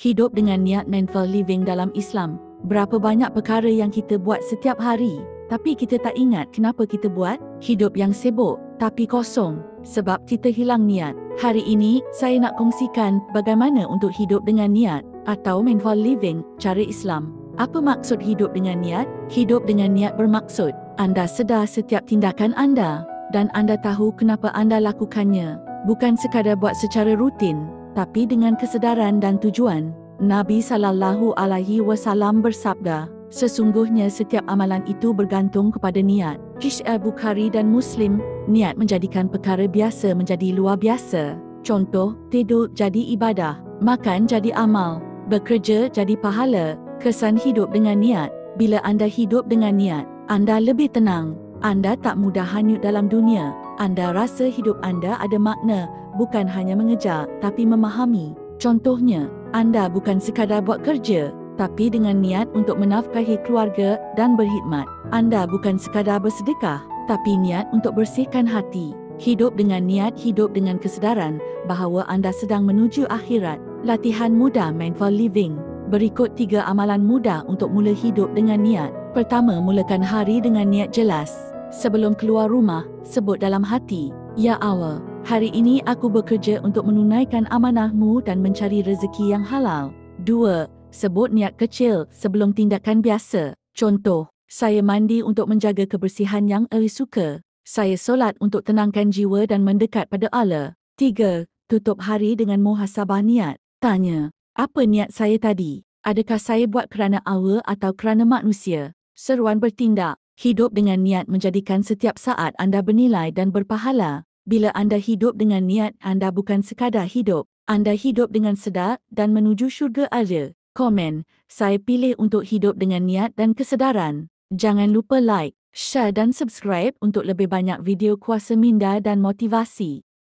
Hidup dengan niat mindful living dalam Islam. Berapa banyak perkara yang kita buat setiap hari, tapi kita tak ingat kenapa kita buat. Hidup yang sibuk, tapi kosong, sebab kita hilang niat. Hari ini, saya nak kongsikan bagaimana untuk hidup dengan niat atau mindful living cara Islam. Apa maksud hidup dengan niat? Hidup dengan niat bermaksud anda sedar setiap tindakan anda dan anda tahu kenapa anda lakukannya. Bukan sekadar buat secara rutin, tapi dengan kesedaran dan tujuan. Nabi SAW bersabda, sesungguhnya setiap amalan itu bergantung kepada niat. Kisah Bukhari dan Muslim, niat menjadikan perkara biasa menjadi luar biasa. Contoh, tidur jadi ibadah, makan jadi amal, bekerja jadi pahala. Kesan hidup dengan niat. Bila anda hidup dengan niat, anda lebih tenang. Anda tak mudah hanyut dalam dunia. Anda rasa hidup anda ada makna, bukan hanya mengejar, tapi memahami. Contohnya, anda bukan sekadar buat kerja, tapi dengan niat untuk menafkahi keluarga dan berkhidmat. Anda bukan sekadar bersedekah, tapi niat untuk bersihkan hati. Hidup dengan niat, hidup dengan kesedaran bahawa anda sedang menuju akhirat. Latihan mudah mindful living. Berikut 3 amalan mudah untuk mula hidup dengan niat. Pertama, mulakan hari dengan niat jelas. Sebelum keluar rumah, sebut dalam hati, Ya Allah, hari ini aku bekerja untuk menunaikan amanahmu dan mencari rezeki yang halal. 2. Sebut niat kecil sebelum tindakan biasa. Contoh, saya mandi untuk menjaga kebersihan yang suka. Saya solat untuk tenangkan jiwa dan mendekat pada Allah. 3. Tutup hari dengan muhasabah niat. Tanya, apa niat saya tadi? Adakah saya buat kerana Allah atau kerana manusia? Seruan bertindak. Hidup dengan niat menjadikan setiap saat anda bernilai dan berpahala. Bila anda hidup dengan niat, anda bukan sekadar hidup. Anda hidup dengan sedar dan menuju syurga Allah. Komen, saya pilih untuk hidup dengan niat dan kesedaran. Jangan lupa like, share dan subscribe untuk lebih banyak video kuasa minda dan motivasi.